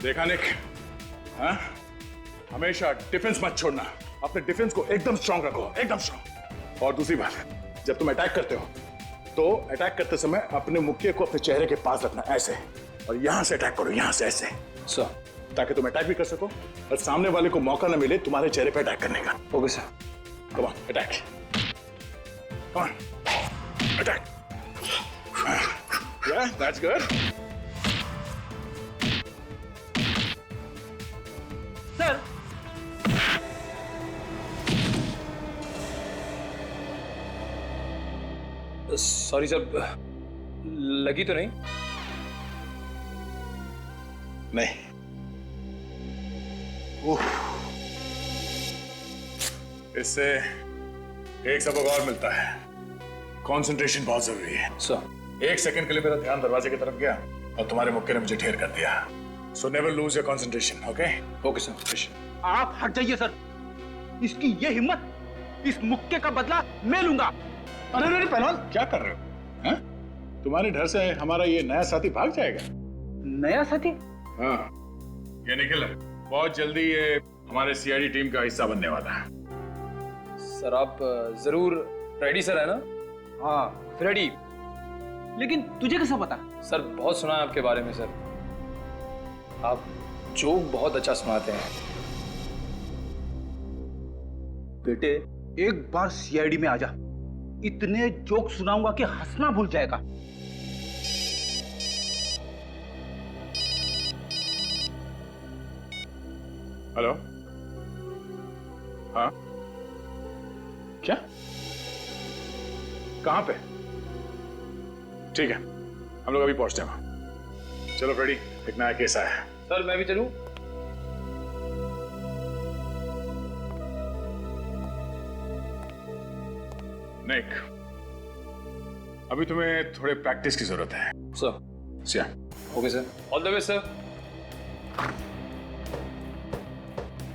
देखा निक, हाँ? हमेशा डिफेंस मत छोड़ना, अपने डिफेंस को एकदम स्ट्रांग रखो, एकदम स्ट्रांग। और दूसरी बात, जब तुम अटैक करते हो तो अटैक करते समय अपने मुक्के को अपने चेहरे के पास रखना, ऐसे, और यहां से अटैक करो, यहां से ऐसे, ताकि तुम अटैक भी कर सको और सामने वाले को मौका न मिले तुम्हारे चेहरे पे अटैक करने का। Okay sir. Come on, attack, come on, attack. Yeah, that's good. Sir, sorry sir, लगी तो नहीं? नहीं। इससे एक सबक और मिलता है, कंसंट्रेशन बहुत जरूरी है। सर। 1 सेकंड के लिए मेरा ध्यान दरवाजे की तरफ गया और तुम्हारे मुक्के ने मुझे ढेर कर दिया। So never lose your concentration, okay? Okay sir. आप हट जाइए सर। इसकी ये हिम्मत, इस मुक्के का बदला मैं लूंगा। अरे पहलवान, क्या कर रहे हो? हैं? तुम्हारे डर से हमारा ये नया साथी भाग जाएगा। नया साथी? हाँ, ये निखिल है, बहुत जल्दी ये हमारे सीआईडी टीम का हिस्सा बनने वाला है। सर आप जरूर रेडी सर है ना? हाँ रेडी। लेकिन तुझे कैसा पता? सर बहुत सुना है आपके बारे में सर, आप जोक बहुत अच्छा सुनाते हैं। बेटे एक बार सीआईडी में आ जा, इतने जोक सुनाऊंगा कि हंसना भूल जाएगा। हेलो, हाँ, क्या, कहां पे? ठीक है, हम लोग अभी पहुंचते हैं वहां। चलो फ्रेडी, एक नया केस आया है। सर मैं भी चलूं? निक, अभी तुम्हें थोड़े प्रैक्टिस की जरूरत है। Sir. Siya. Okay sir, all the best sir.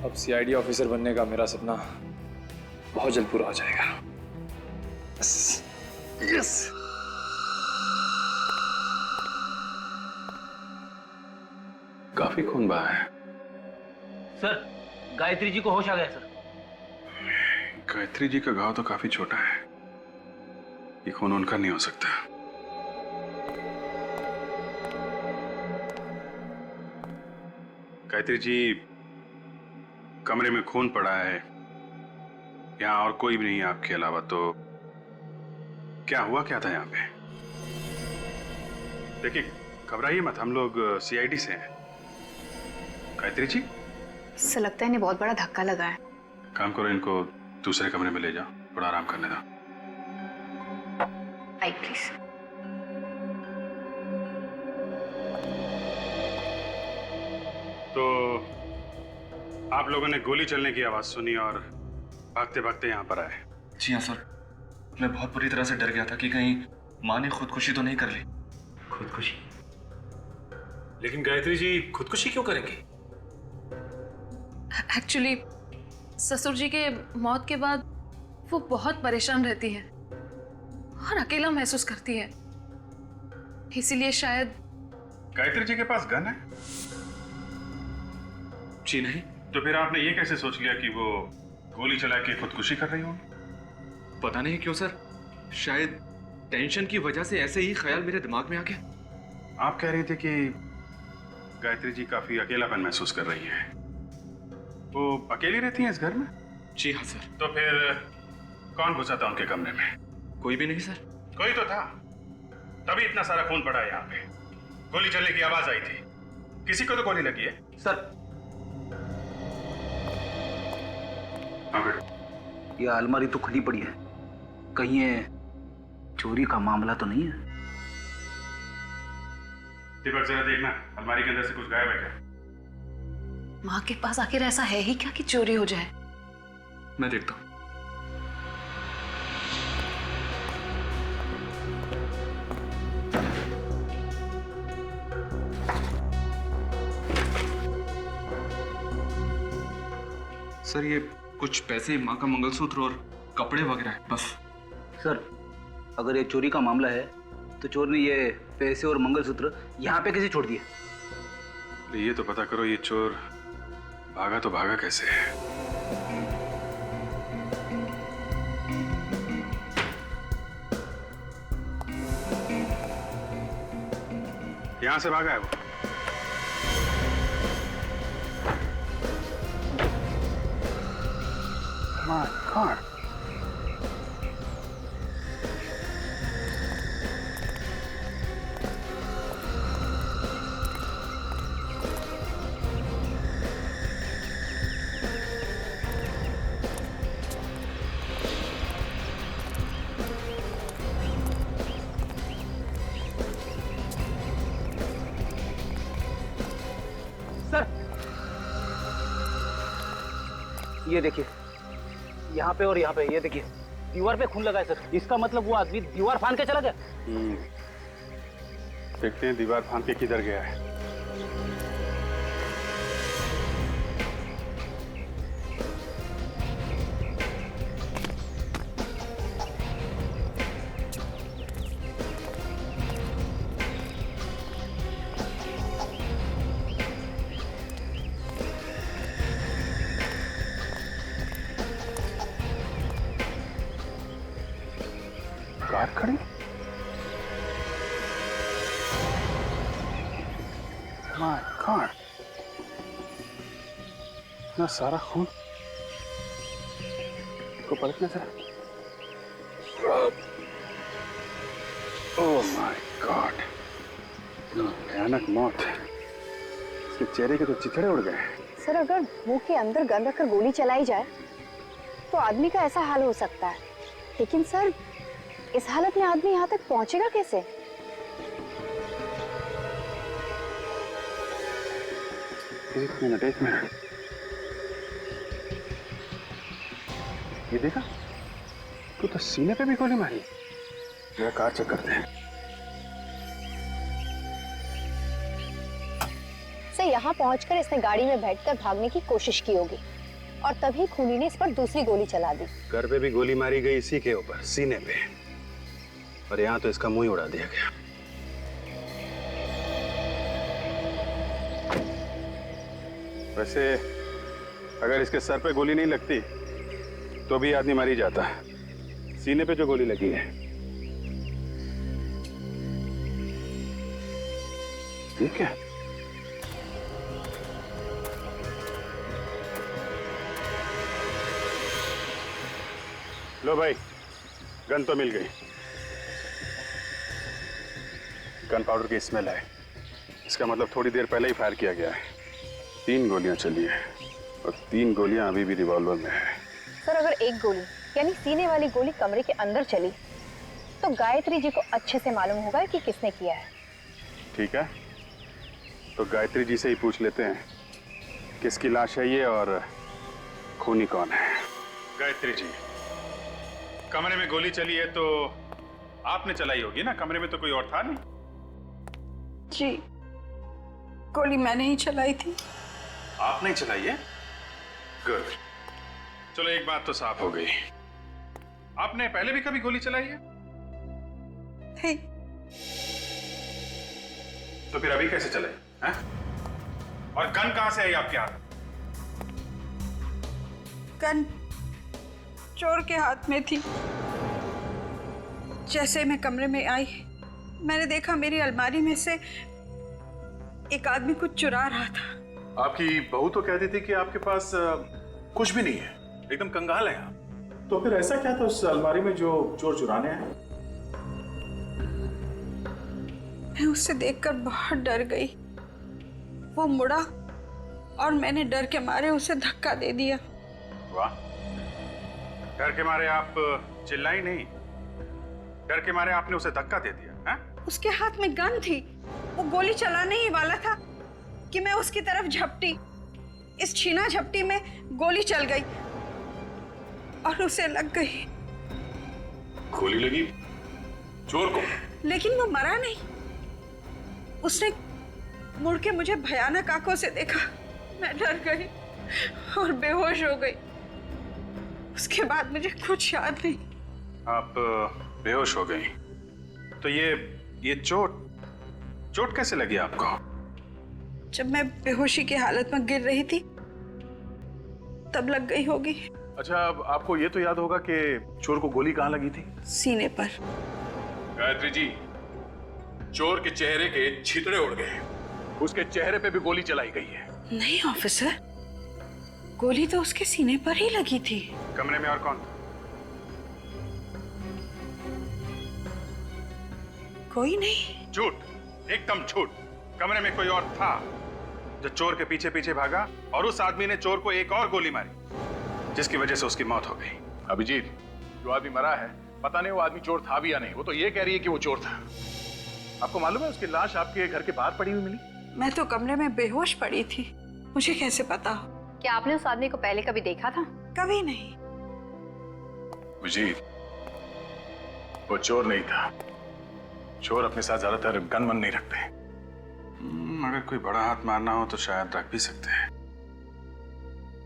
अब सीआईडी ऑफिसर बनने का मेरा सपना बहुत जल्द पूरा हो जाएगा। यस। काफी खून बहा है। सर गायत्री जी को होश आ गया सर। गायत्री जी का घाव तो काफी छोटा है, ये खून उनका नहीं हो सकता। गायत्री जी, कमरे में खून पड़ा है, यहां और कोई भी नहीं है आपके अलावा, तो क्या हुआ क्या था यहाँ पे? देखिए घबराइए मत, हम लोग सीआईडी से हैं। गायत्री जी, इससे लगता है इन्हें बहुत बड़ा धक्का लगा है। काम करो, इनको दूसरे कमरे में ले जाओ, थोड़ा आराम करने दो। आई प्लीज। तो आप लोगों ने गोली चलने की आवाज सुनी और भागते भागते यहाँ पर आए? जी हाँ सर, मैं बहुत बुरी तरह से डर गया था कि कहीं माँ ने खुदकुशी तो नहीं कर ली। खुदकुशी? लेकिन गायत्री जी खुदकुशी क्यों करेंगी? एक्चुअली ससुर जी के मौत के बाद वो बहुत परेशान रहती है और अकेला महसूस करती है, इसीलिए शायद। गायत्री जी के पास गन है? जी नहीं। तो फिर आपने ये कैसे सोच लिया कि वो गोली चला के खुदकुशी कर रही होंगी? पता नहीं क्यों सर, शायद टेंशन की वजह से ऐसे ही ख्याल मेरे दिमाग में आ गया। आप कह रहे थे कि गायत्री जी काफी अकेलापन महसूस कर रही है, वो अकेली रहती हैं इस घर में? जी हाँ सर। तो फिर कौन घुसा था उनके कमरे में? कोई भी नहीं सर। कोई तो था, तभी इतना सारा खून पड़ा है यहाँ पे। गोली चलने की आवाज आई थी, किसी को तो गोली लगी है। सर हाँ बेटा। ये अलमारी तो खुली पड़ी है, कहीं ये चोरी का मामला तो नहीं है? दीपक जरा देखना, अलमारी के अंदर से कुछ गायब है क्या? माँ के पास आखिर ऐसा है ही क्या कि चोरी हो जाए? मैं देखता हूँ। सर ये कुछ पैसे, माँ का मंगलसूत्र और कपड़े वगैरह है बस। सर अगर ये चोरी का मामला है तो चोर ने ये पैसे और मंगलसूत्र यहाँ पे कैसे छोड़ दिए? ये तो पता करो, ये चोर भागा तो भागा कैसे है? यहां से भागा है वो। My God. सर, ये देखिए, यहाँ पे और यहाँ पे, ये देखिए दीवार पे खून लगा है सर। इसका मतलब वो आदमी दीवार फांद के चला गया। देखते हैं दीवार फांद के किधर गया है। कार खड़ी? माय गॉड, इतना सारा खून को पलटना जरा। ओह माय गॉड, भयानक मौत। इसके चेहरे के तो चिथड़े उड़ गए। सर, अगर मुंह के अंदर गन रखकर गोली चलाई जाए तो आदमी का ऐसा हाल हो सकता है, लेकिन सर इस हालत में आदमी यहाँ तक पहुंचेगा कैसे? एक मिनट, ये देखा? तू तो सीने पे भी गोली मारी। जरा कार चेक करते हैं। सर, यहाँ पहुंचकर इसने गाड़ी में बैठकर भागने की कोशिश की होगी और तभी खूनी ने इस पर दूसरी गोली चला दी। घर पे भी गोली मारी गई इसी के ऊपर, सीने पे, और यहाँ तो इसका मुंह ही उड़ा दिया गया। वैसे अगर इसके सर पे गोली नहीं लगती तो भी आदमी मारी जाता। सीने पे जो गोली लगी है, ठीक है? लो भाई, गन तो मिल गई। गन पाउडर की स्मेल है। इसका मतलब थोड़ी देर पहले ही फायर किया गया है। 3 गोलियां चली हैं और 3 गोलियां अभी भी रिवॉल्वर में है। सर, अगर एक गोली यानी सीने वाली गोली कमरे के अंदर चली तो गायत्री जी को अच्छे से मालूम होगा कि किसने किया है। ठीक है, तो गायत्री जी से ही पूछ लेते हैं किसकी लाश है ये और खूनी कौन है। गायत्री जी, कमरे में गोली चली है तो आपने चलाई होगी ना? कमरे में तो कोई और था नहीं। जी, गोली मैंने ही चलाई थी। आपने ही चलाई है? गुड। चलो, एक बात तो साफ हो गई। आपने पहले भी कभी गोली चलाई है? नहीं। तो फिर अभी कैसे चलाई हैं? और गन कहां से आई आपके हाथ? गन चोर के हाथ में थी। जैसे मैं कमरे में आई, मैंने देखा मेरी अलमारी में से एक आदमी कुछ चुरा रहा था। आपकी बहू तो कहती थी कि आपके पास कुछ भी नहीं है, एकदम कंगाल है आप। तो फिर ऐसा क्या था उस अलमारी में जो चोर चुराने आए? मैं उससे देखकर बहुत डर गई। वो मुड़ा और मैंने डर के मारे उसे धक्का दे दिया। वाह, डर के मारे आप चिल्लाई नहीं, डर के मारे आपने उसे धक्का दे दिया है? उसके हाथ में गन थी, वो गोली चलाने ही वाला था कि मैं उसकी तरफ झपटी। इस छीना झपटी में गोली चल गई और उसे लग गई। गोली लगी चोर को? लेकिन वो मरा नहीं। उसने मुड़ के मुझे भयानक आंखों से देखा। मैं डर गई और बेहोश हो गई। उसके बाद मुझे कुछ याद नहीं। आप बेहोश हो गई? तो ये चोट कैसे लगी आपको? जब मैं बेहोशी की हालत में गिर रही थी तब लग गई होगी। अच्छा, अब आपको ये तो याद होगा कि चोर को गोली कहाँ लगी थी? सीने पर। गायत्री जी, चोर के चेहरे के छितड़े उड़ गए, उसके चेहरे पे भी गोली चलाई गई है। नहीं ऑफिसर, गोली तो उसके सीने पर ही लगी थी। कमरे में और कौन? कोई नहीं। झूठ, एकदम झूठ। कमरे में कोई और था जो चोर के पीछे पीछे भागा और उस आदमी ने चोर को एक और गोली मारी जिसकी वजह से उसकी मौत हो गई। अभिजीत, जो आदमी मरा है, पता नहीं वो आदमी चोर था भी या नहीं। वो तो ये कह रही है कि वो चोर था। आपको मालूम है उसकी लाश आपके घर के बाहर पड़ी हुई मिली? मैं तो कमरे में बेहोश पड़ी थी, मुझे कैसे पता? क्या आपने उस आदमी को पहले कभी देखा था? कभी नहीं। अभिजीत, वो चोर नहीं था। चोर अपने साथ ज्यादातर गन मन नहीं रखते। अगर कोई बड़ा हाथ मारना हो तो शायद रख भी सकते हैं।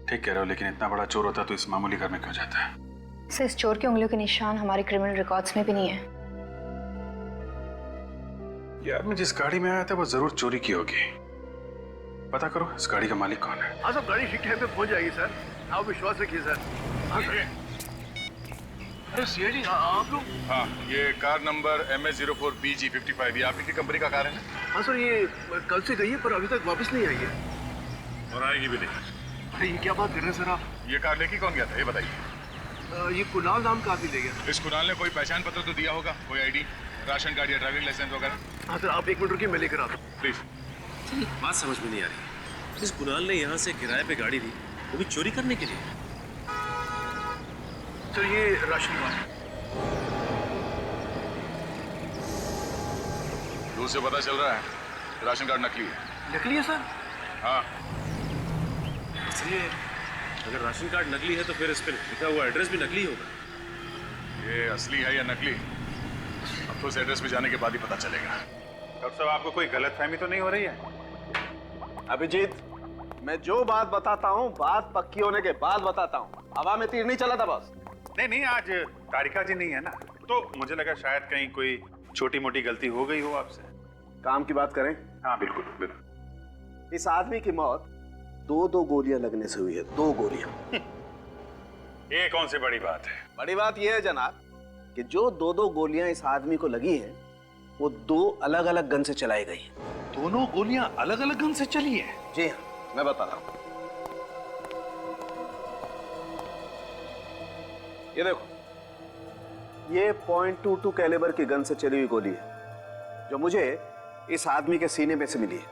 ठीक कह रहे हो, लेकिन इतना बड़ा चोर होता तो इस मामूली घर में क्यों जाता है? सर, इस चोर के उंगलियों के निशान हमारे क्रिमिनल रिकॉर्ड्स में भी नहीं है। यार, मैं जिस गाड़ी में आया था वो जरूर चोरी की होगी। पता करो इस गाड़ी का मालिक कौन है। हाँ, सब गाड़ी ठीक टाइम पे पहुंच जाएगी सर, आप विश्वास रखिए सर। हाँ सर। अरे सीआईडी, आप लोग? हाँ, ये कार नंबर MS04BG55, ये आपकी कंपनी का कार है ना? हाँ सर, ये कल से गई है पर अभी तक वापस नहीं आई है। और आएगी भी नहीं। अरे ये क्या बात कर रहे हैं सर आप? ये कार लेके कौन गया था, ये बताइए। ये कुणाल नाम का आदमी ले गया। इस कुणाल ने कोई पहचान पत्र तो दिया होगा, कोई आईडी, राशन कार्ड या ड्राइविंग लाइसेंस वगैरह? हाँ सर, आप 1 मिनट रुकिए, मैं लेकर आता हूँ। प्लीज। बात समझ में नहीं आ रही। इस कुणाल ने यहाँ से किराए पे गाड़ी ली, वो भी चोरी करने के लिए। सर ये राशन वाला। दूर से पता चल रहा है राशन कार्ड नकली है। नकली है सर? हाँ। इसलिए अगर राशन कार्ड नकली है तो फिर इस पे लिखा हुआ एड्रेस भी नकली होगा। ये असली है या नकली, अब तो उस एड्रेस पे जाने के बाद ही पता चलेगा। डॉक्टर साहब, आपको कोई गलतफहमी तो नहीं हो रही है? अभिजीत, मैं जो बात बताता हूँ बात पक्की होने के बाद बताता हूँ। हवा में तीर नहीं चला था बस। नहीं, आज तारिका जी नहीं है ना, तो मुझे लगा शायद कहीं कोई छोटी मोटी गलती हो गई हो आपसे। काम की बात करें? हाँ बिल्कुल बिल्कुल। इस आदमी की मौत 2 गोलियां लगने से हुई है। 2 गोलियां। ये कौन सी बड़ी बात है? बड़ी बात यह है जनाब कि जो 2 गोलियां इस आदमी को लगी हैं वो 2 अलग अलग गन से चलाई गई हैं। दोनों गोलियां अलग अलग गन से चली है? जी हाँ, मैं बता रहा हूं। ये देखो, ये .22 कैलिबर की गन से चली हुई गोली है जो मुझे इस आदमी के सीने में से मिली है।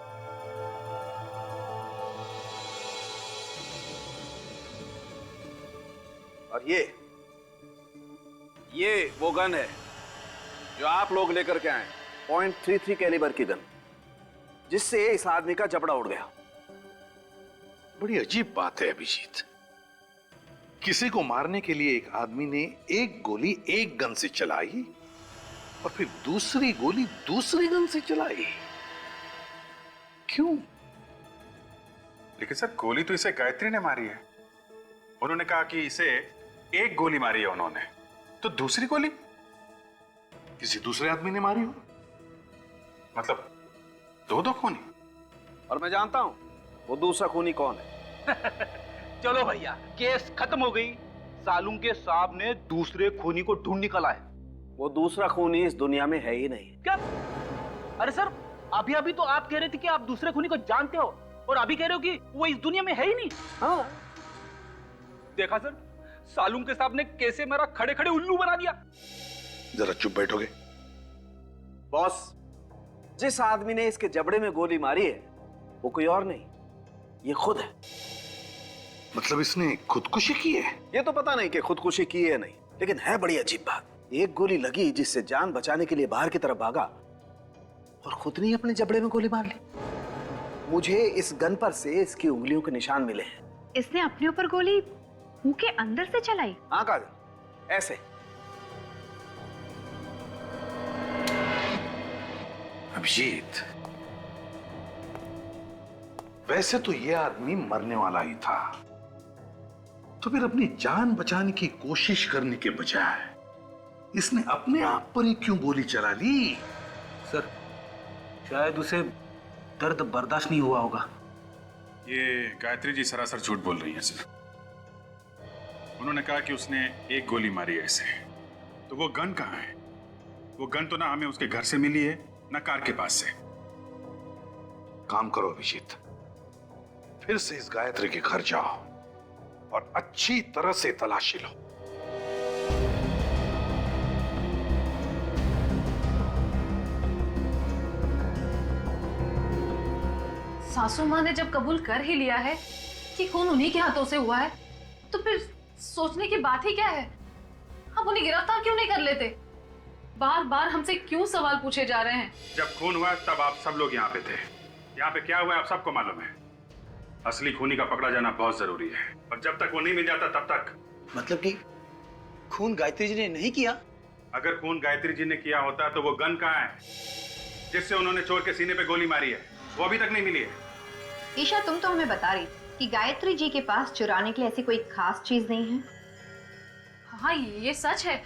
और ये वो गन है जो आप लोग लेकर के आए, .33 कैलिबर की गन, जिससे इस आदमी का जबड़ा उड़ गया। बड़ी अजीब बात है अभिजीत, किसी को मारने के लिए एक आदमी ने एक गोली एक गन से चलाई और फिर दूसरी गोली दूसरी गन से चलाई। क्यों? लेकिन सर, गोली तो इसे गायत्री ने मारी है। उन्होंने कहा कि इसे एक गोली मारी है उन्होंने, तो दूसरी गोली किसी दूसरे आदमी ने मारी हो। मतलब 2 खूनी। और मैं जानता हूं वो दूसरा खूनी कौन है। चलो भैया, केस खत्म हो गई। सालुंके साहब ने दूसरे खूनी को ढूंढ निकाला है। वो दूसरा खूनी इस दुनिया में है ही नहीं। क्या? अरे सर, अभी तो आप कह रहे थे कि आप दूसरे खूनी को जानते हो और अभी कह रहे हो कि वो इस दुनिया में है ही नहीं। हाँ, देखा सर, सालुंके साहब ने कैसे मेरा खड़े खड़े उल्लू बना दिया। जरा चुप बैठोगे? बॉस, जिस आदमी ने इसके जबड़े में गोली मारी है वो कोई और नहीं, ये खुद है। मतलब इसने खुदकुशी की है? ये तो पता नहीं कि खुदकुशी की है नहीं, लेकिन है बड़ी अजीब बात। एक गोली लगी जिससे जान बचाने के लिए बाहर की तरफ भागा और खुद ने अपने जबड़े में गोली मार ली। मुझे इस गन पर से इसकी उंगलियों के निशान मिले हैं। इसने अपने ऊपर गोली मुंह के अंदर से चलाई? हाँ काजल, ऐसे। अभिजीत, वैसे तो ये आदमी मरने वाला ही था, तो फिर अपनी जान बचाने की कोशिश करने के बजाय इसने अपने आप पर ही क्यों गोली चला ली? सर, शायद उसे दर्द बर्दाश्त नहीं हुआ होगा। ये गायत्री जी सरासर झूठ बोल रही हैं सर। उन्होंने कहा कि उसने एक गोली मारी है इसे। तो वो गन कहाँ है? वो गन तो ना हमें उसके घर से मिली है ना कार के पास से। काम करो अभिजीत, फिर से इस गायत्री के घर जाओ और अच्छी तरह से तलाशी लो। सासू माँ ने जब कबूल कर ही लिया है कि खून उन्हीं के हाथों से हुआ है, तो फिर सोचने की बात ही क्या है? हम उन्हें गिरफ्तार क्यों नहीं कर लेते? बार बार हमसे क्यों सवाल पूछे जा रहे हैं? जब खून हुआ तब आप सब लोग यहाँ पे थे। यहाँ पे क्या हुआ आप सबको मालूम है। असली खूनी का पकड़ा जाना बहुत जरूरी है, और जब तक वो नहीं मिल जाता तब तक। मतलब कि खून गायत्री जी ने नहीं किया? अगर खून गायत्री जी ने किया होता तो वो गन कहाँ है जिससे उन्होंने चोर के सीने पे गोली मारी है? वो अभी तक नहीं मिली है। ईशा, तुम तो हमें बता रही कि गायत्री जी के पास चुराने के लिए ऐसी कोई खास चीज नहीं है। हाँ, ये सच है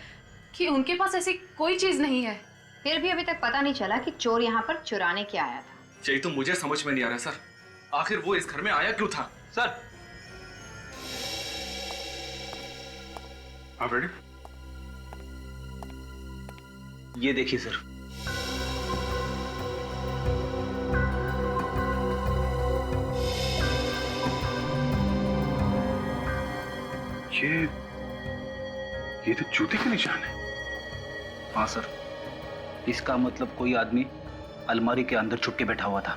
कि उनके पास ऐसी कोई चीज नहीं है। फिर भी अभी तक पता नहीं चला कि चोर यहाँ पर चुराने क्या आया था। यही तो मुझे समझ में नहीं आ रहा सर, आखिर वो इस घर में आया क्यों था? सर, आप रेडी? ये देखिए सर। ये तो जूते के निशान है। हाँ सर, इसका मतलब कोई आदमी अलमारी के अंदर छुप के बैठा हुआ था।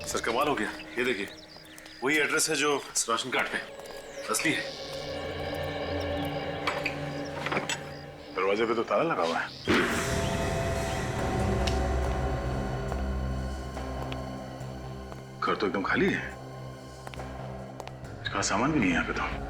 सर कमाल हो गया, ये देखिए वही एड्रेस है जो राशन कार्ड पे असली है। दरवाजे पे तो ताला लगा हुआ है। घर तो एकदम खाली है, इसका सामान भी नहीं है यहाँ पे तो।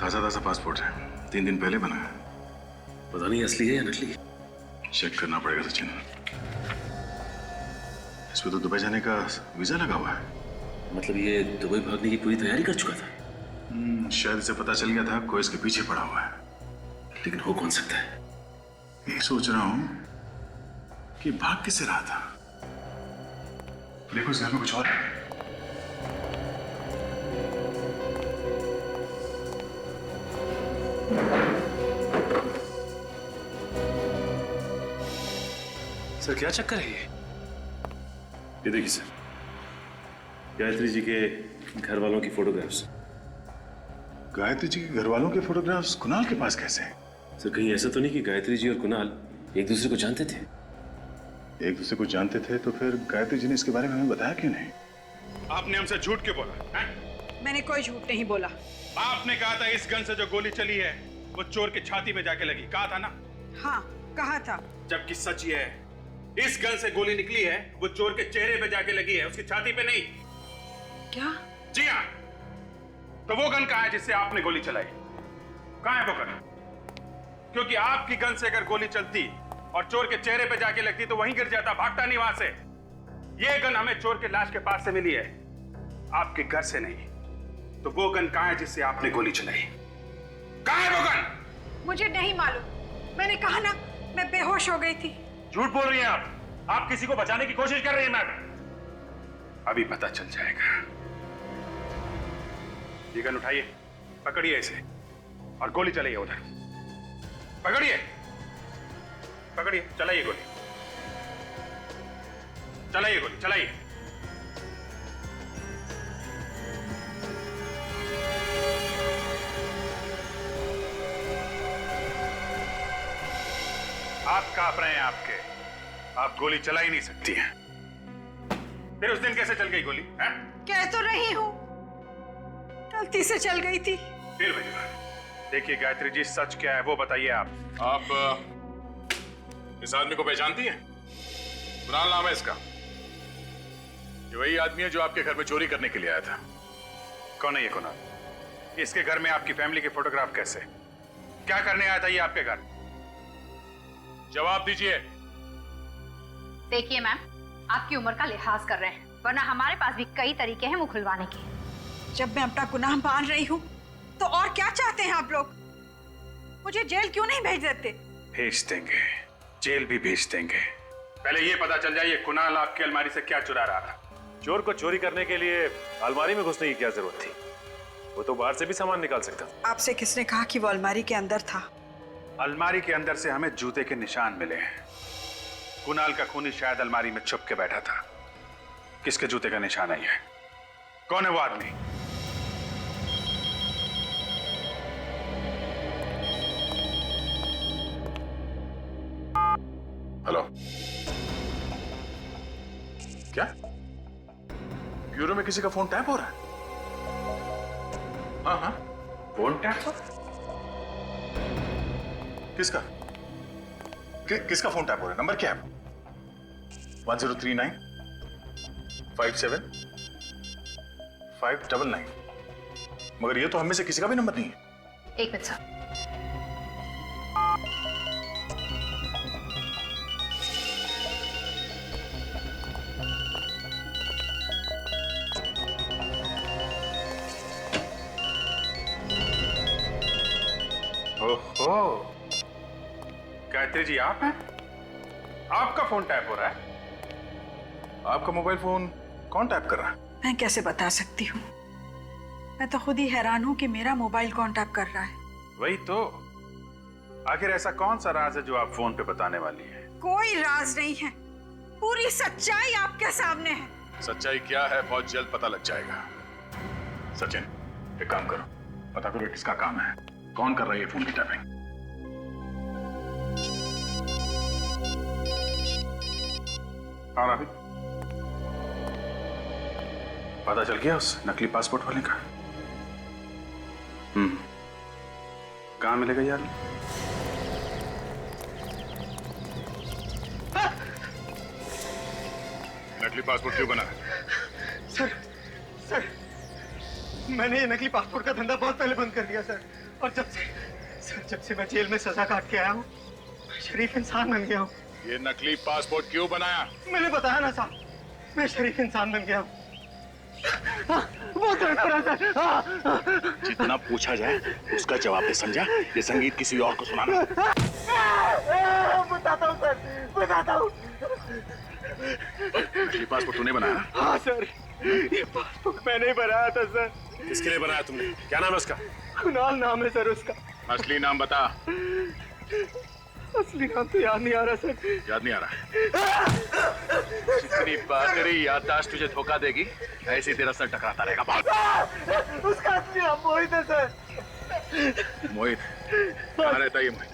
ताजा ताजा पासपोर्ट है, 3 दिन पहले बना है। पता नहीं असली है या नकली। चेक करना पड़ेगा सचिन। इस पे तो दुबई जाने का वीजा लगा हुआ है। मतलब ये दुबई भागने की पूरी तैयारी कर चुका था। शायद इसे पता चल गया था कोई इसके पीछे पड़ा हुआ है। लेकिन हो कौन सकता है? यही सोच रहा हूं कि भाग किससे रहा था। देखो इस घर में कुछ और है। सर क्या चक्कर है ये देखिए सर, गायत्री जी के घर वालों की फोटोग्राफ्स। गायत्री जी के घर वालों के फोटोग्राफ्स कुणाल के पास कैसे हैं? सर कहीं ऐसा तो नहीं कि गायत्री जी और कुणाल एक दूसरे को जानते थे? एक दूसरे को जानते थे तो फिर गायत्री जी ने इसके बारे में हमें बताया क्यों नहीं? आपने हमसे झूठ क्यों बोला है? मैंने कोई झूठ नहीं बोला। आपने कहा था इस गन से जो गोली चली है वो चोर की छाती में जाके लगी, कहा था ना? हाँ कहा था। जबकि सच ये है, इस गन से गोली निकली है वो चोर के चेहरे पे जाके लगी है, उसकी छाती पे नहीं। क्या? जी हाँ। तो वो गन कहाँ है जिससे आपने गोली चलाई? कहाँ है वो गन? क्योंकि आपकी गन से अगर गोली चलती और चोर के चेहरे पे जाके लगती तो वहीं गिर जाता, भागता नहीं वहां से। ये गन हमें चोर के लाश के पास से मिली है, आपके घर से नहीं। तो वो गन कहाँ है जिससे आपने गोली चलाई? कहाँ है वो गन? मुझे नहीं मालूम। मैंने कहा ना, मैं बेहोश हो गई थी। झूठ बोल रही हैं आप किसी को बचाने की कोशिश कर रही हैं मैम। अभी पता चल जाएगा। ये गन उठाइए, पकड़िए इसे और गोली चलाइए उधर। पकड़िए, पकड़िए, चलाइए गोली, चलाइए गोली, चलाइए। आप कांप रहे हैं आपके, आप गोली चला ही नहीं सकती हैं। फिर उस दिन कैसे चल गई गोली? हैं? कह तो रही हूँ, गलती से चल गई थी। फिर भैया देखिए गायत्री जी, सच क्या है वो बताइए आप। आप इस आदमी को पहचानती हैं? कुणाल नाम है इसका। ये वही आदमी है जो आपके घर में चोरी करने के लिए आया था। कौन है ये कुणाल? इसके घर में आपकी फैमिली के फोटोग्राफ कैसे? क्या करने आया था ये आपके घर? जवाब दीजिए। देखिए मैम, आपकी उम्र का लिहाज कर रहे हैं, वरना हमारे पास भी कई तरीके हैं मुंह खुलवाने के। जब मैं अपना गुनाह मान रही हूँ तो और क्या चाहते हैं आप लोग? मुझे जेल क्यों नहीं भेज देते? भेज देंगे, जेल भी भेज देंगे। पहले ये पता चल जाए ये कुणाल आपकी अलमारी से क्या चुरा रहा था। चोर को चोरी करने के लिए अलमारी में घुसने की क्या जरूरत थी? वो तो बाहर से भी सामान निकाल सकता था। आपसे किसने कहा कि वो अलमारी के अंदर था? अलमारी के अंदर से हमें जूते के निशान मिले हैं। कुणाल का खूनी शायद अलमारी में छुप के बैठा था। किसके जूते का निशान है ये? कौन है वो आदमी? हेलो, क्या ब्यूरो में किसी का फोन टैप हो रहा है? हाँ हाँ, फोन टैप हो? किसका? किसका फोन टैप हो रहा है? नंबर क्या है? 1039 57 599। मगर ये तो हमें से किसी का भी नंबर नहीं है। एक मिनट सर। ओहो, गायत्री जी आप हैं? आपका फोन टैप हो रहा है? आपका मोबाइल फोन कौन टैप कर रहा है? मैं कैसे बता सकती हूँ? मैं तो खुद ही हैरान हूँ कि मेरा मोबाइल कौन टैप कर रहा है। वही तो। आखिर ऐसा कौन सा राज है जो आप फोन पे बताने वाली है? कोई राज नहीं है, पूरी सच्चाई आपके सामने है। सच्चाई क्या है बहुत जल्द पता लग जाएगा। सचिन, एक काम करो, पता करो किसका काम है, कौन कर रहा है ये फोन की टैपिंग। हाँ राहुल, पता चल गया उस नकली पासपोर्ट वाले का? कहाँ मिलेगा यार? नकली पासपोर्ट क्यों बना? सर मैंने ये नकली पासपोर्ट का धंधा बहुत पहले बंद कर दिया सर। और जब से मैं जेल में सजा काट के आया हूँ, शरीफ इंसान बन गया हूँ। ये नकली पासपोर्ट क्यों बनाया? मैंने बताया ना साहब, मैं शरीफ इंसान बन गया हूँ। बहुत डर रहा सर। जितना पूछा जाए उसका जवाब दे, समझा? ये संगीत किसी और को सुनाना। बताता हूँ सर, बताता हूँ। नकली पासपोर्ट तूने बनाया? हाँ सर, ये पासपोर्ट मैंने ही बनाया था सर। किसके लिए बनाया तुमने? क्या नाम है उसका? कुणाल नाम है सर उसका। असली नाम बता। असली नाम तो याद नहीं आ रहा सर। याद नहीं आ रहा? जितनी बहादुरी याददाश्त तुझे धोखा देगी, ऐसे तेरा सर टकराता रहेगा। उसका असली नाम मोहित है सर। मोहित? कहाँ रहता है ये मोहित?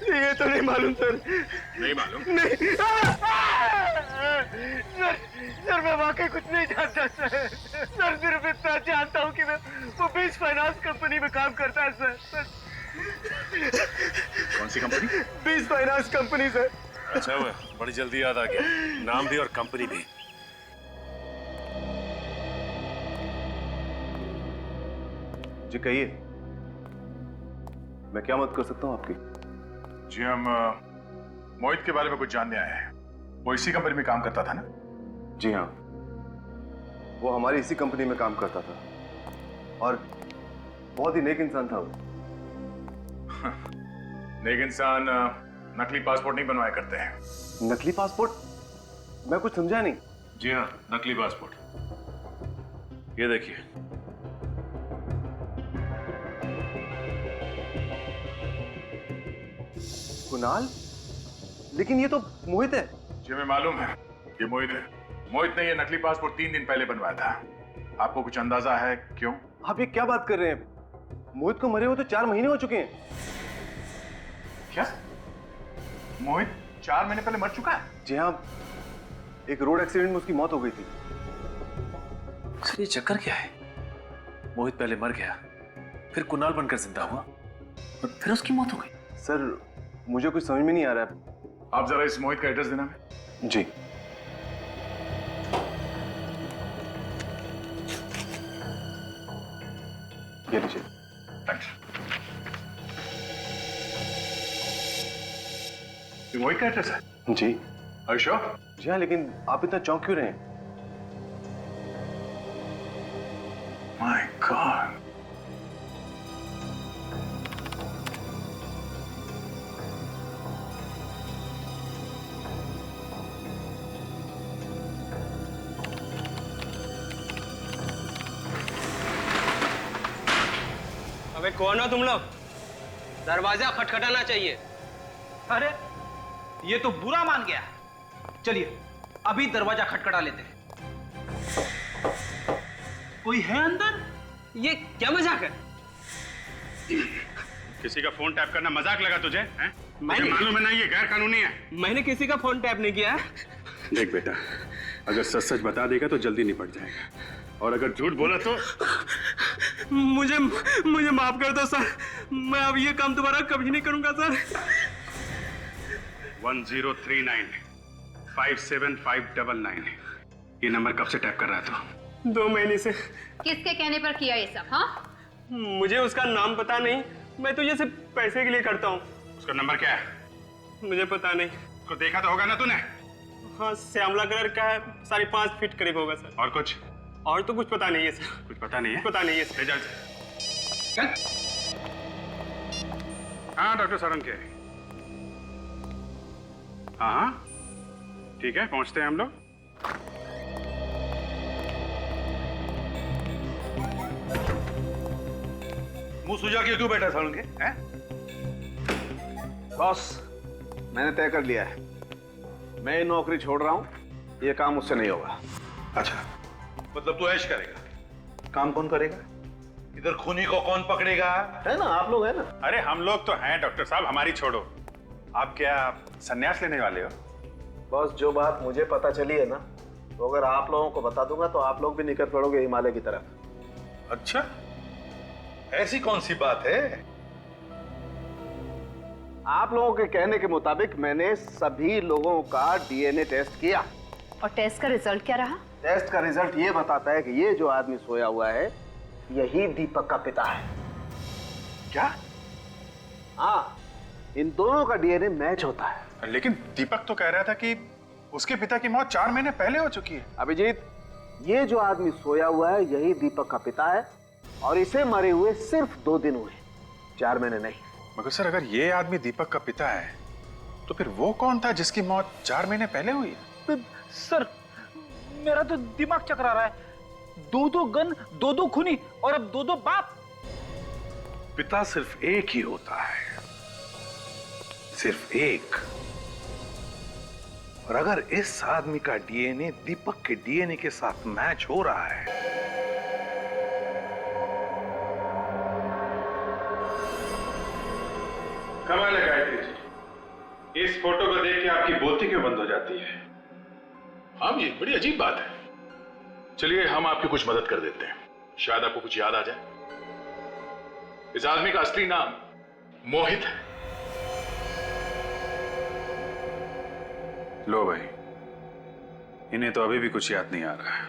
ये तो नहीं मालूम सर। नहीं मालूम? नहीं सर, मैं वाकई कुछ नहीं जानता सर। सिर्फ इतना जानता हूँ कि वो बीच फाइनेंस कंपनी में काम करता है सर। कौन सी कंपनी? बीच फाइनेंस कंपनी सर। अच्छा हुआ, बड़ी जल्दी याद आ गया, नाम भी और कंपनी भी। जी कहिए, मैं क्या मदद कर सकता हूँ आपकी? जी हम मोहित के बारे में कुछ जानने आए हैं। वो इसी कंपनी में काम करता था ना? जी हाँ, वो हमारी इसी कंपनी में काम करता था और बहुत ही नेक इंसान था वो। नेक इंसान नकली पासपोर्ट नहीं बनवाया करते हैं। नकली पासपोर्ट? मैं कुछ समझा नहीं। जी हाँ, नकली पासपोर्ट। ये देखिए। कुणाल? लेकिन ये तो मोहित है। जी हमें मालूम है ये मोहित है। मोहित ने ये नकली पासपोर्ट 3 दिन पहले बनवाया था। आपको कुछ अंदाजा है क्यों? आप ये क्या बात कर रहे हैं? मोहित को मरे हुए तो 4 महीने हो चुके हैं। क्या? मोहित 4 महीने पहले मर चुका है? जी हाँ, एक रोड एक्सीडेंट में उसकी मौत हो गई थी। सर ये चक्कर क्या है? मोहित पहले मर गया, फिर कुणाल बनकर जिंदा हुआ और फिर उसकी मौत हो गई। सर मुझे कुछ समझ में नहीं आ रहा है। आप जरा इस मोहित का एड्रेस देना है। जी। ये लीजिए। थैंक्स। मोहित का एड्रेस है? जी। Are you sure? जी हाँ, लेकिन आप इतना चौंक क्यों रहे हैं? My God. अबे कौन हो तुम लोग? दरवाजा खटखटाना चाहिए। अरे ये तो बुरा मान गया। चलिए अभी दरवाजा खटखटा लेते हैं। कोई है अंदर? ये क्या मजाक है? किसी का फोन टैप करना मजाक लगा तुझे? हैं? मुझे मैंने- मालूम है ना, ये गैर कानूनी है। मैंने किसी का फोन टैप नहीं किया है। देख बेटा, अगर सच सच बता देगा तो जल्दी निपट जाएगा, और अगर झूठ बोला तो मुझे माफ कर दो सर, मैं अब ये काम दोबारा कभी नहीं करूंगा सर। 1039 57599 ये नंबर कब से टैप कर रहा था? 2 महीने से। किसके कहने पर किया ये सब? हाँ, मुझे उसका नाम पता नहीं, मैं तो ये सिर्फ पैसे के लिए करता हूँ। उसका नंबर क्या है? मुझे पता नहीं। उसको देखा तो होगा ना तूने? हाँ, श्यामला कलर का है, 5.5 फीट करीब होगा सर। और कुछ? और तो कुछ पता नहीं है सर। कुछ पता नहीं है? पता नहीं है सर। ले जा इसे। चल। हाँ डॉक्टर सारंग के। हाँ ठीक है, पहुंचते हैं हम लोग। मुंह सुझा के क्यों बैठा था उनके? बॉस, मैंने तय कर लिया है, मैं ये नौकरी छोड़ रहा हूँ, ये काम मुझसे नहीं होगा। अच्छा, मतलब तू ऐश करेगा? काम कौन करेगा? इधर खूनी को कौन पकड़ेगा? है ना, आप लोग है ना। अरे हम लोग तो हैं डॉक्टर साहब, हमारी छोड़ो। आप क्या संन्यास लेने वाले हो? बॉस, जो बात मुझे पता चली है ना, तो अगर आप लोगों को बता दूंगा तो आप लोग भी निकल पड़ोगे हिमालय की तरफ। अच्छा, ऐसी कौन सी बात है? आप लोगों के कहने के मुताबिक मैंने सभी लोगों का डीएनए टेस्ट किया, और टेस्ट का रिजल्ट क्या रहा? टेस्ट का रिजल्ट ये बताता है कि ये जो आदमी सोया हुआ है यही दीपक का पिता है। क्या? हाँ, इन दोनों का डीएनए मैच होता है। लेकिन दीपक तो कह रहा था कि उसके पिता की मौत 4 महीने पहले हो चुकी है। अभिजीत, ये जो आदमी सोया हुआ है यही दीपक का पिता है, और इसे मरे हुए सिर्फ 2 दिन हुए, 4 महीने नहीं। मगर सर, अगर ये आदमी दीपक का पिता है तो फिर वो कौन था जिसकी मौत 4 महीने पहले हुई? सर मेरा तो दिमाग चकरा रहा है। 2 गन, 2 खूनी, और अब 2 बाप। पिता सिर्फ एक ही होता है, सिर्फ एक। और अगर इस आदमी का डीएनए दीपक के डीएनए के साथ मैच हो रहा है, कमाल है गायत्री जी, इस फोटो को देख के आपकी बोलती क्यों बंद हो जाती है? हाँ जी, बड़ी अजीब बात है। चलिए हम आपकी कुछ मदद कर देते हैं, शायद आपको कुछ याद आ जाए। इस आदमी का असली नाम मोहित है। लो भाई, इन्हें तो अभी भी कुछ याद नहीं आ रहा है।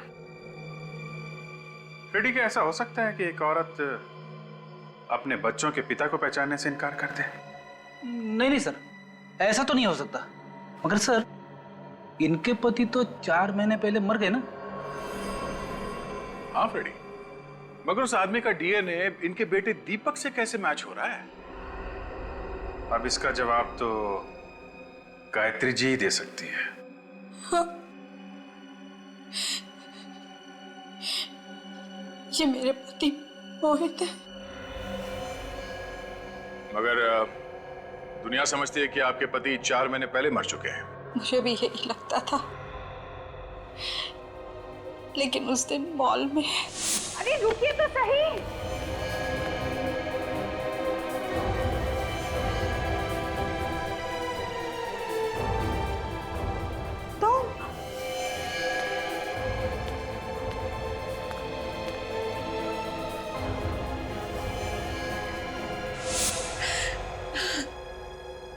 फिर ठीक है, ऐसा हो सकता है कि एक औरत अपने बच्चों के पिता को पहचानने से इनकार कर दे। नहीं सर, ऐसा तो नहीं हो सकता। मगर सर, इनके पति तो 4 महीने पहले मर गए ना। हाँ फ्रेडी, मगर उस आदमी का डीएनए इनके बेटे दीपक से कैसे मैच हो रहा है? अब इसका जवाब तो गायत्री जी ही दे सकती है। हाँ। ये मेरे पति मोहित है। मगर दुनिया समझती है कि आपके पति 4 महीने पहले मर चुके हैं। मुझे भी यही लगता था, लेकिन उस दिन मॉल में। अरे रुकिए तो सही।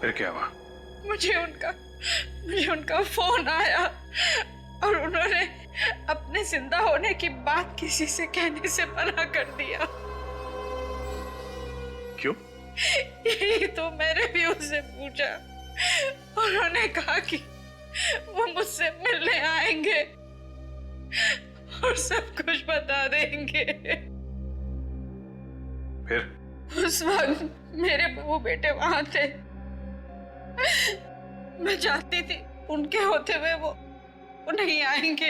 फिर क्या हुआ? मुझे उनका फोन आया और उन्होंने अपने जिंदा होने की बात किसी से कहने से मना कर दिया। क्यों? यही तो मैंने भी उससे पूछा। उन्होंने कहा कि वो मुझसे मिलने आएंगे और सब कुछ बता देंगे। फिर उस वक्त मेरे बहू बेटे वहां थे। मैं चाहती थी उनके होते हुए वो नहीं आएंगे,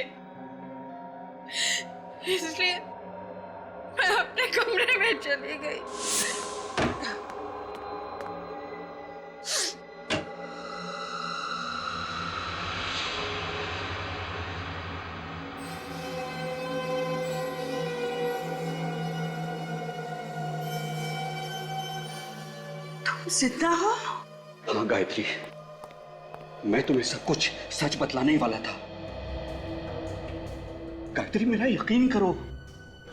इसलिए मैं अपने कमरे में चली गई। तुम जिंदा हो? हाँ गायत्री, मैं तुम्हें सब कुछ सच बतलाने ही वाला था। गायत्री मेरा यकीन करो।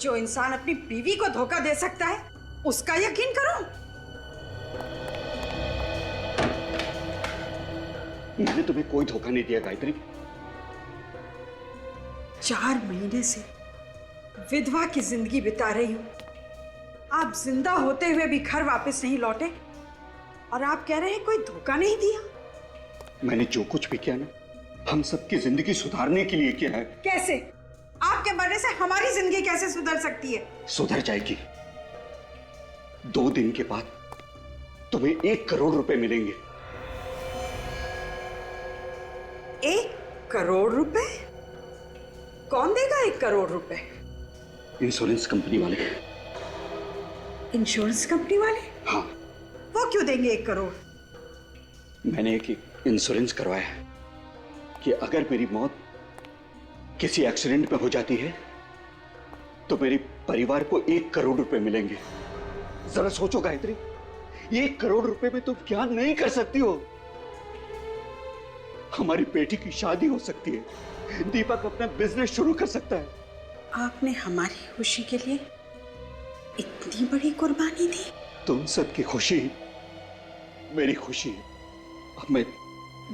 जो इंसान अपनी बीवी को धोखा दे सकता है उसका यकीन करो। मैंने तुम्हें कोई धोखा नहीं दिया गायत्री। 4 महीने से विधवा की जिंदगी बिता रही हूं। आप जिंदा होते हुए भी घर वापस नहीं लौटे और आप कह रहे हैं कोई धोखा नहीं दिया। मैंने जो कुछ भी किया ना, हम सबकी जिंदगी सुधारने के लिए किया है। कैसे? आपके मरने से हमारी जिंदगी कैसे सुधर सकती है? सुधर जाएगी। 2 दिन के बाद तुम्हें 1 करोड़ रुपए मिलेंगे। 1 करोड़ रुपए? कौन देगा 1 करोड़ रुपए? इंश्योरेंस कंपनी वाले। इंश्योरेंस कंपनी वाले? हाँ। वो क्यों देंगे 1 करोड़? मैंने एक इंश्योरेंस करवाया है कि अगर मेरी मौत किसी एक्सीडेंट में हो जाती है तो मेरे परिवार को 1 करोड़ रुपए मिलेंगे। जरा सोचो गायत्री, 1 करोड़ रुपए में तुम क्या नहीं कर सकती हो। हमारी बेटी की शादी हो सकती है, दीपक अपना बिजनेस शुरू कर सकता है। आपने हमारी खुशी के लिए इतनी बड़ी कुर्बानी दी। तुम सबकी खुशी मेरी खुशी है। अब मैं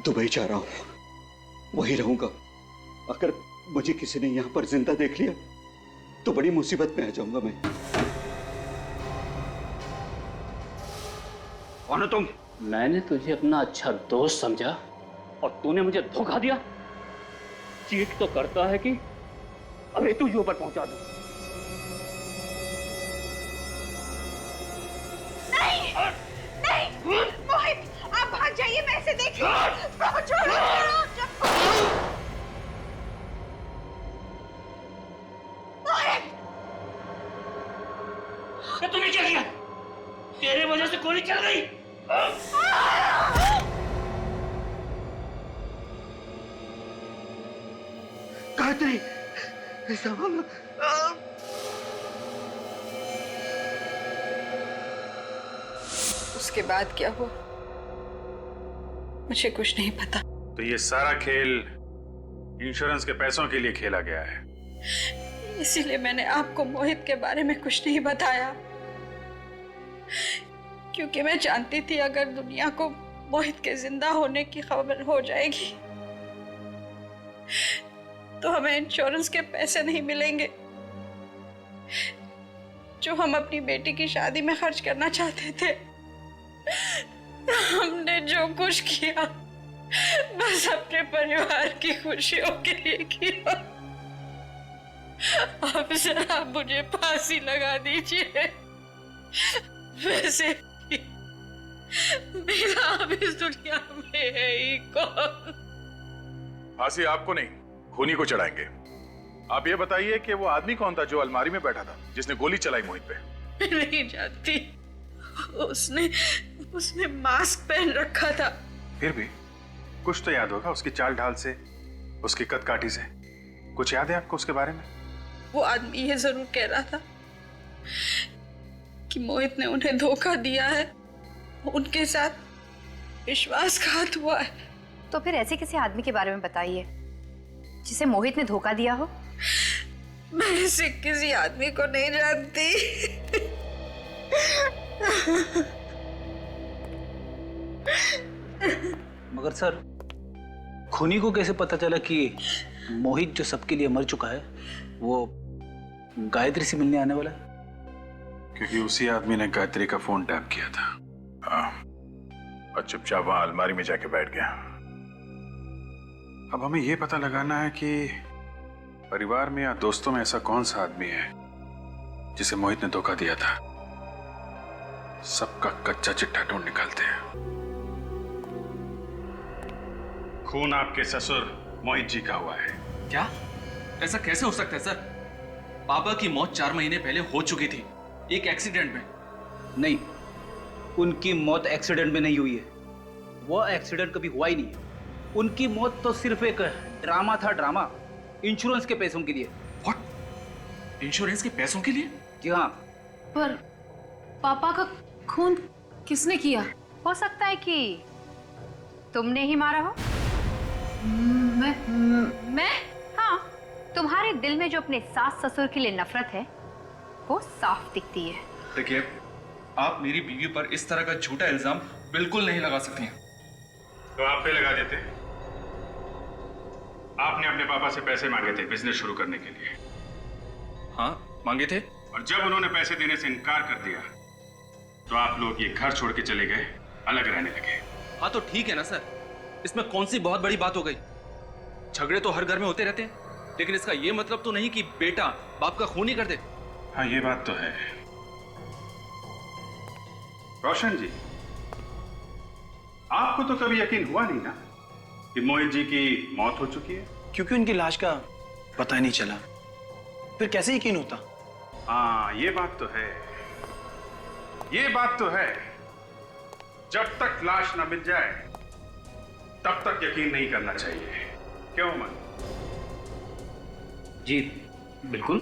दुबई जा रहा हूं, वहीं रहूंगा। अगर मुझे किसी ने यहां पर जिंदा देख लिया तो बड़ी मुसीबत में आ जाऊंगा मैं। कौन हो तुम? मैंने तुझे अपना अच्छा दोस्त समझा और तूने मुझे धोखा दिया। चीट तो करता है कि अभी तुझे ऊपर पहुंचा दूं। नहीं, नहीं, मोहित, आप भाग जाइए, मैं इसे देखिए। तूने क्या किया? तेरे वजह से गोली चल गई। गायत्री, उसके बाद क्या हुआ मुझे कुछ नहीं पता। तो ये सारा खेल इंश्योरेंस के पैसों के लिए खेला गया है। इसीलिए मैंने आपको मोहित के बारे में कुछ नहीं बताया, क्योंकि मैं जानती थी अगर दुनिया को मोहित के जिंदा होने की खबर हो जाएगी तो हमें इंश्योरेंस के पैसे नहीं मिलेंगे जो हम अपनी बेटी की शादी में खर्च करना चाहते थे। हमने जो कुछ किया बस अपने परिवार की खुशियों के लिए किया। अब जरा मुझे फांसी लगा दीजिए। वैसे मेरा अब इस दुनिया में है ही कौन? फांसी आपको नहीं, खूनी को चढ़ाएंगे। आप ये बताइए कि वो आदमी कौन था जो अलमारी में बैठा था, जिसने गोली चलाई मोहित पे? मैं नहीं जानती। उसने मास्क पहन रखा था। फिर भी कुछ तो याद होगा उसकी चाल ढाल से, उसकी कद काठी से। कुछ याद है आपको उसके बारे में? वो आदमी ये जरूर कह रहा था कि मोहित ने उन्हें धोखा दिया है, उनके साथ विश्वासघात हुआ है। तो फिर ऐसे किसी आदमी के बारे में बताइए जिसे मोहित ने धोखा दिया हो। मैं ऐसे किसी आदमी को नहीं जानती। मगर सर, खूनी को कैसे पता चला कि मोहित जो सबके लिए मर चुका है वो गायत्री से मिलने आने वाला है? क्योंकि उसी आदमी ने गायत्री का फोन टैप किया था। हाँ, और चुपचाप वहां अलमारी में जाके बैठ गया। अब हमें यह पता लगाना है कि परिवार में या दोस्तों में ऐसा कौन सा आदमी है जिसे मोहित ने धोखा दिया था। सबका कच्चा चिट्ठा ढूंढ निकालते हैं। खून आपके ससुर मोहित जी का हुआ है। क्या? ऐसा कैसे हो सकता है सर? पापा की मौत 4 महीने पहले हो चुकी थी, एक एक्सीडेंट में। नहीं, उनकी मौत एक्सीडेंट में नहीं हुई है। वो एक्सीडेंट कभी हुआ ही नहीं है। उनकी मौत तो सिर्फ एक ड्रामा था, ड्रामा, इंश्योरेंस के पैसों के लिए। व्हाट? इंश्योरेंस के पैसों के लिए? जी हाँ। पर पापा का खून किसने किया? हो सकता है कि तुमने ही मारा हो। मैं? हाँ, तुम्हारे दिल में जो अपने सास ससुर के लिए नफरत है वो साफ दिखती है। देखिए, आप मेरी बीवी पर इस तरह का झूठा इल्जाम बिल्कुल नहीं लगा सकती हैं। तो आप पे लगा देते। आपने अपने पापा से पैसे मांगे थे बिजनेस शुरू करने के लिए। हाँ, मांगे थे। और जब उन्होंने पैसे देने से इनकार कर दिया तो आप लोग ये घर छोड़ के चले गए, अलग रहने लगे। हाँ तो ठीक है ना सर, इसमें कौन सी बहुत बड़ी बात हो गई? झगड़े तो हर घर में होते रहते हैं, लेकिन इसका ये मतलब तो नहीं कि बेटा बाप का खून ही कर दे। हाँ, ये बात तो है। रोशन जी, आपको तो कभी यकीन हुआ नहीं ना कि मोहित जी की मौत हो चुकी है? क्योंकि उनकी लाश का पता ही नहीं चला, फिर कैसे यकीन होता? हाँ, ये बात तो है, ये बात तो है। जब तक लाश ना मिल जाए तब तक यकीन नहीं करना चाहिए। क्यों मन? जी बिल्कुल।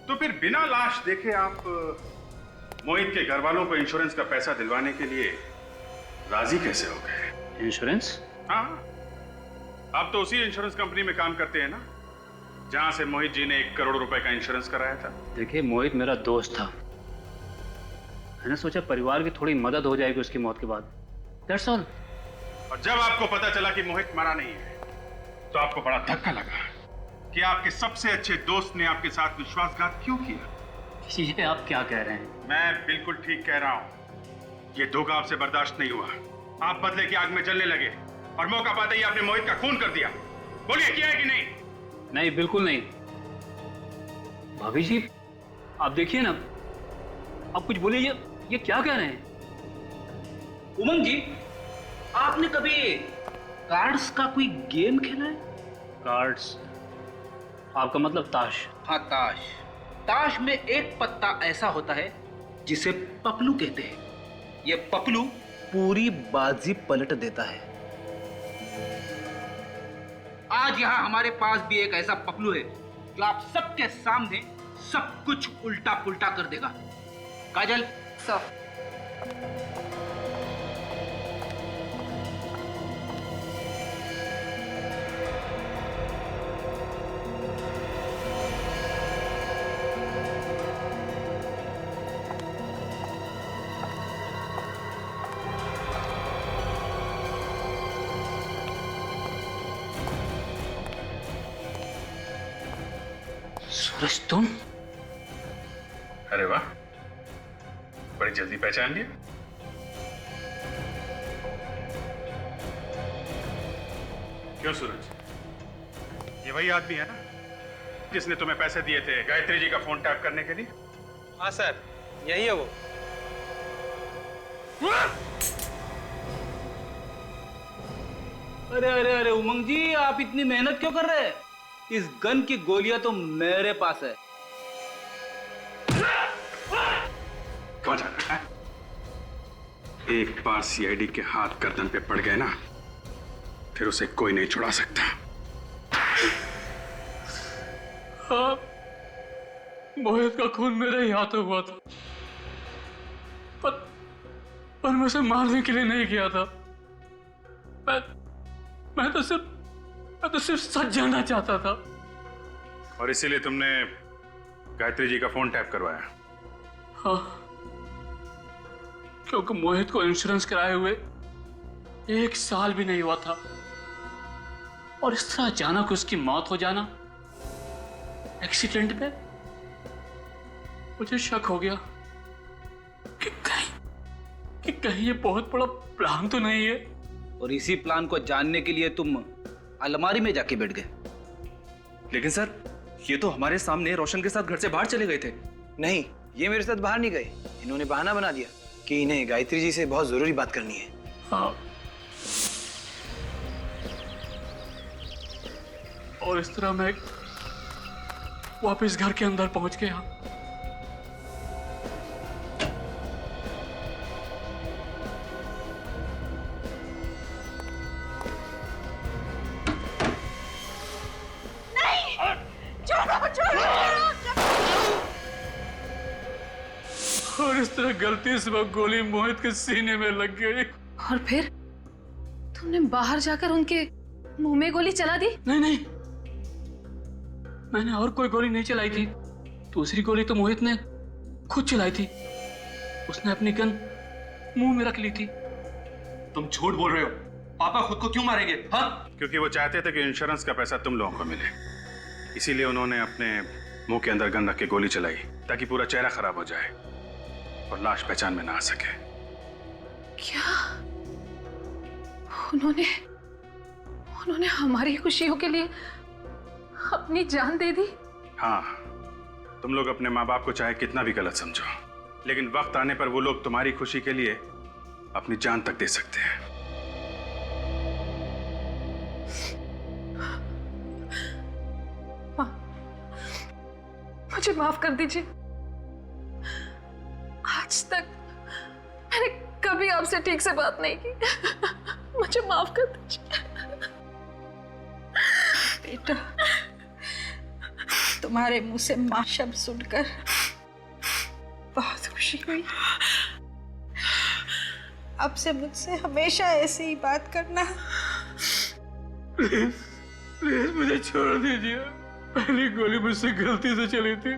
तो फिर बिना लाश देखे आप मोहित के घर वालों को इंश्योरेंस का पैसा दिलवाने के लिए राजी कैसे हो गए? इंश्योरेंस? हाँ, आप तो उसी इंश्योरेंस कंपनी में काम करते हैं ना जहां से मोहित जी ने 1 करोड़ रुपए का इंश्योरेंस कराया था। देखिए, मोहित मेरा दोस्त था। मैंने सोचा परिवार की थोड़ी मदद हो जाएगी उसकी मौत के बाद। That's all. और जब आपको पता चला कि मोहित मरा नहीं है तो आपको बड़ा धक्का लगा कि आपके सबसे अच्छे दोस्त ने आपके साथ विश्वासघात क्यों किया। ये आप क्या कह रहे हैं? मैं बिल्कुल ठीक कह रहा हूं। ये धोखा आपसे बर्दाश्त नहीं हुआ। आप बदले की आग में जलने लगे और मौका पाते ही आपने मोहित का खून कर दिया। बोलिए, किया है कि नहीं? नहीं, बिल्कुल नहीं। भाभी जी, आप देखिए ना, आप कुछ बोलिए। ये क्या कह रहे हैं? उमंग जी, आपने कभी कार्ड्स का कोई गेम खेला है? कार्ड्स? आपका मतलब ताश? हाँ, ताश। ताश में एक पत्ता ऐसा होता है जिसे पपलू कहते हैं। ये पपलू पूरी बाजी पलट देता है। आज यहाँ हमारे पास भी एक ऐसा पपलू है जो आप सबके सामने सब कुछ उल्टा पुल्टा कर देगा। काजल, सर, सूरज, तुम? अरे वाह, बड़ी जल्दी पहचान लिया। क्यों सूरज, ये वही आदमी है ना जिसने तुम्हें पैसे दिए थे गायत्री जी का फोन टैप करने के लिए? हाँ सर, यही है वो। अरे अरे अरे उमंग जी, आप इतनी मेहनत क्यों कर रहे हैं? इस गन की गोलियां तो मेरे पास है। कौन जाना है? एक बार सीआईडी के हाथ गर्दन पे पड़ गए ना, फिर उसे कोई नहीं छुड़ा सकता। हाँ, मोहित का खून मेरे ही हाथों हुआ था, पर मैं उसे मारने के लिए नहीं किया था। मैं तो सिर्फ सच जानना चाहता था। और इसीलिए तुमने गायत्री जी का फोन टैप करवाया? हाँ, क्योंकि मोहित को इंश्योरेंस कराए हुए 1 साल भी नहीं हुआ था, और इस तरह अचानक उसकी मौत हो जाना एक्सीडेंट में, मुझे शक हो गया कि कहीं ये बहुत बड़ा प्लान तो नहीं है। और इसी प्लान को जानने के लिए तुम अलमारी में जाके बैठ गए। लेकिन सर, ये तो हमारे सामने रोशन के साथ घर से बाहर चले गए थे। नहीं, ये मेरे साथ बाहर नहीं गए। इन्होंने बहाना बना दिया कि इन्हें गायत्री जी से बहुत जरूरी बात करनी है। हाँ, और इस तरह मैं वापस घर के अंदर पहुंच गया। और इस तरह गलती से वो गोली मोहित के सीने में लग गई। और फिर तुमने बाहर जाकर उनके मुंह में गोली चला दी? नहीं, मैंने और कोई गोली नहीं चलाई थी। दूसरी गोली तो मोहित ने खुद चलाई थी। उसने अपनी गन मुंह में रख ली थी। तुम झूठ बोल रहे हो। पापा खुद को क्यों मारेंगे? हाँ, क्योंकि वो चाहते थे कि इंश्योरेंस का पैसा तुम लोगों को मिले, इसीलिए उन्होंने अपने मुंह के अंदर गन रख के गोली चलाई ताकि पूरा चेहरा खराब हो जाए और लाश पहचान में ना आ सके। क्या उन्होंने हमारी खुशियों के लिए अपनी जान दे दी? हाँ, तुम लोग अपने माँ बाप को चाहे कितना भी गलत समझो, लेकिन वक्त आने पर वो लोग तुम्हारी खुशी के लिए अपनी जान तक दे सकते हैं। मुझे माफ कर दीजिए। आज तक मैंने कभी आपसे ठीक से बात नहीं की। मुझे माफ कर दीजिए। बेटा, तुम्हारे मुंह से मां शब्द सुनकर बहुत खुशी हुई। अब से मुझसे हमेशा ऐसी ही बात करना। प्लीज मुझे छोड़ दीजिए। पहली गोली मुझसे गलती से चली थी,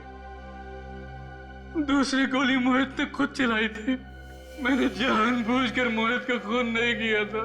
दूसरी गोली मोहित ने खुद चलाई थी। मैंने जानबूझकर मोहित का खून नहीं किया था।